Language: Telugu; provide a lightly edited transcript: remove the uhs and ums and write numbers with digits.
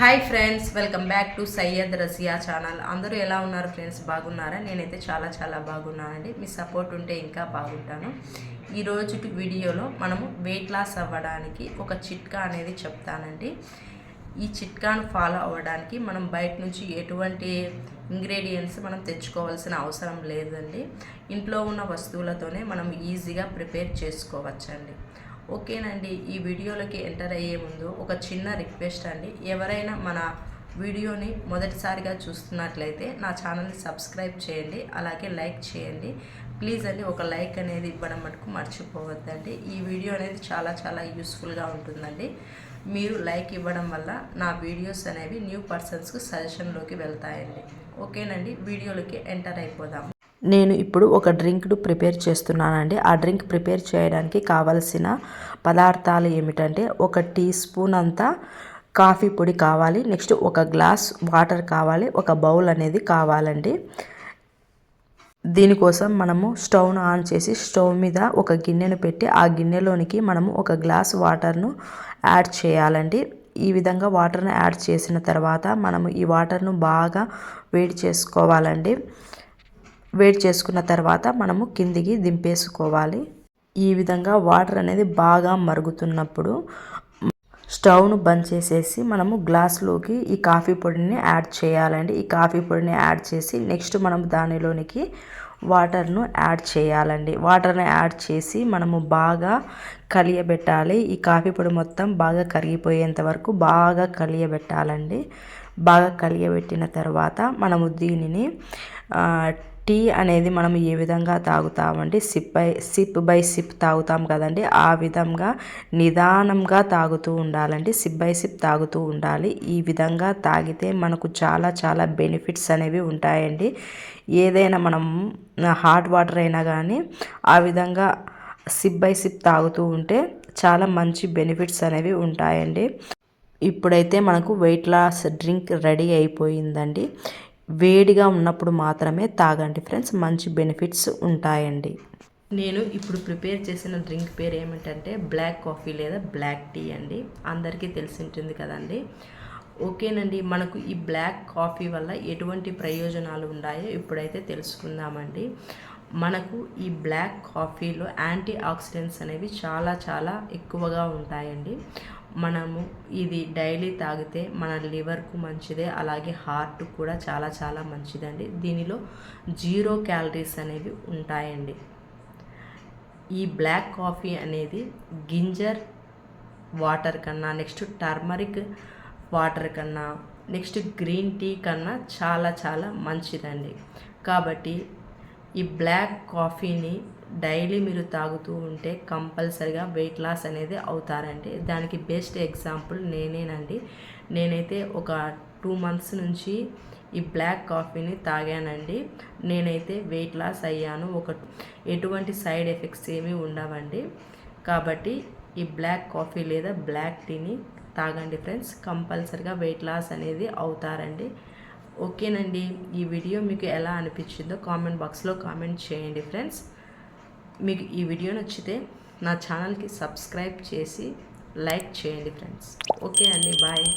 Hi friends, welcome back to Syed Razia channel. అందరూ ఎలా ఉన్నారు ఫ్రెండ్స్? బాగున్నారా? నేనైతే చాలా బాగున్నానండి. మీ సపోర్ట్ ఉంటే ఇంకా బాగుంటాను. ఈరోజు వీడియోలో మనము వెయిట్ లాస్ అవ్వడానికి ఒక చిట్కా అనేది చెప్తానండి. ఈ చిట్కాను ఫాలో అవ్వడానికి మనం బయట నుంచి ఎటువంటి ఇంగ్రీడియంట్స్ మనం తెచ్చుకోవాల్సిన అవసరం లేదండి. ఇంట్లో ఉన్న వస్తువులతోనే మనం ఈజీగా ప్రిపేర్ చేసుకోవచ్చండి. ఓకేనండి. ఈ వీడియోలోకి ఎంటర్ అయ్యే ముందు ఒక చిన్న రిక్వెస్ట్ అండి. ఎవరైనా మన వీడియోని మొదటిసారిగా చూస్తున్నట్లయితే నా ఛానల్ని సబ్స్క్రైబ్ చేయండి, అలాగే లైక్ చేయండి. ప్లీజ్ అండి, ఒక లైక్ అనేది ఇవ్వడం మటుకు మర్చిపోవద్దండి. ఈ వీడియో అనేది చాలా యూస్ఫుల్గా ఉంటుందండి. మీరు లైక్ ఇవ్వడం వల్ల నా వీడియోస్ అనేవి న్యూ పర్సన్స్కు సజెషన్లోకి వెళ్తాయండి. ఓకేనండి, వీడియోలోకి ఎంటర్ అయిపోదాం. నేను ఇప్పుడు ఒక డ్రింక్ను ప్రిపేర్ చేస్తున్నానండి. ఆ డ్రింక్ ప్రిపేర్ చేయడానికి కావలసిన పదార్థాలు ఏమిటంటే, ఒక టీ స్పూన్ అంతా కాఫీ పొడి కావాలి, నెక్స్ట్ ఒక గ్లాస్ వాటర్ కావాలి, ఒక బౌల్ అనేది కావాలండి. దీనికోసం మనము స్టవ్ను ఆన్ చేసి స్టవ్ మీద ఒక గిన్నెను పెట్టి ఆ గిన్నెలోనికి మనము ఒక గ్లాస్ వాటర్ను యాడ్ చేయాలండి. ఈ విధంగా వాటర్ను యాడ్ చేసిన తర్వాత మనము ఈ వాటర్ను బాగా వేడి చేసుకోవాలండి. వేడి చేసుకున్న తర్వాత మనము కిందికి దింపేసుకోవాలి. ఈ విధంగా వాటర్ అనేది బాగా మరుగుతున్నప్పుడు స్టవ్ను బంద్ చేసేసి మనము గ్లాస్లోకి ఈ కాఫీ పొడిని యాడ్ చేయాలండి. ఈ కాఫీ పొడిని యాడ్ చేసి నెక్స్ట్ మనం దానిలోనికి వాటర్ను యాడ్ చేయాలండి. వాటర్ని యాడ్ చేసి మనము బాగా కలియబెట్టాలి. ఈ కాఫీ పొడి మొత్తం బాగా కరిగిపోయేంత వరకు బాగా కలియబెట్టాలండి. బాగా కలియబెట్టిన తర్వాత మనము దీనిని టీ అనేది మనం ఏ విధంగా తాగుతామండి, సిప్ బై సిప్ తాగుతాం కదండి, ఆ విధంగా నిదానంగా తాగుతూ ఉండాలండి. సిప్ బై సిప్ తాగుతూ ఉండాలి. ఈ విధంగా తాగితే మనకు చాలా బెనిఫిట్స్ అనేవి ఉంటాయండి. ఏదైనా మనం హాట్ వాటర్ అయినా కానీ ఆ విధంగా సిప్ బై సిప్ తాగుతూ ఉంటే చాలా మంచి బెనిఫిట్స్ అనేవి ఉంటాయండి. ఇప్పుడైతే మనకు వెయిట్ లాస్ డ్రింక్ రెడీ అయిపోయిందండి. వేడిగా ఉన్నప్పుడు మాత్రమే తాగండి ఫ్రెండ్స్, మంచి బెనిఫిట్స్ ఉంటాయండి. నేను ఇప్పుడు ప్రిపేర్ చేసిన డ్రింక్ పేరు ఏమిటంటే బ్లాక్ కాఫీ లేదా బ్లాక్ టీ అండి. అందరికీ తెలిసి ఉంటుంది కదండి. ఓకేనండి, మనకు ఈ బ్లాక్ కాఫీ వల్ల ఎటువంటి ప్రయోజనాలు ఉన్నాయో ఇప్పుడైతే తెలుసుకుందామండి. మనకు ఈ బ్లాక్ కాఫీలో యాంటీ ఆక్సిడెంట్స్ అనేవి చాలా ఎక్కువగా ఉంటాయండి. మనము ఇది డైలీ తాగితే మన లివర్కు మంచిదే, అలాగే హార్ట్ కూడా చాలా మంచిదండి. దీనిలో 0 క్యాలరీస్ అనేవి ఉంటాయండి. ఈ బ్లాక్ కాఫీ అనేది గింజర్ వాటర్ కన్నా, నెక్స్ట్ టర్మరిక్ వాటర్ కన్నా, నెక్స్ట్ గ్రీన్ టీ కన్నా చాలా మంచిదండి. కాబట్టి ఈ బ్లాక్ కాఫీని డైలీ మీరు తాగుతూ ఉంటే కంపల్సరిగా వెయిట్ లాస్ అనేది అవుతారండి. దానికి బెస్ట్ ఎగ్జాంపుల్ నేనేనండి. నేనైతే ఒక 2 months నుంచి ఈ బ్లాక్ కాఫీని తాగానండి. నేనైతే వెయిట్ లాస్ అయ్యాను. ఎటువంటి సైడ్ ఎఫెక్ట్స్ ఏమీ ఉండవండి. కాబట్టి ఈ బ్లాక్ కాఫీ లేదా బ్లాక్ టీని తాగండి ఫ్రెండ్స్, కంపల్సరిగా వెయిట్ లాస్ అనేది అవుతారండి. ఓకేనండి, ఈ వీడియో మీకు ఎలా అనిపించిందో కామెంట్ బాక్స్లో కామెంట్ చేయండి ఫ్రెండ్స్. మీకు ఈ వీడియో నచ్చితే నా ఛానల్కి సబ్స్క్రైబ్ చేసి లైక్ చేయండి ఫ్రెండ్స్. ఓకే అండి, బాయ్.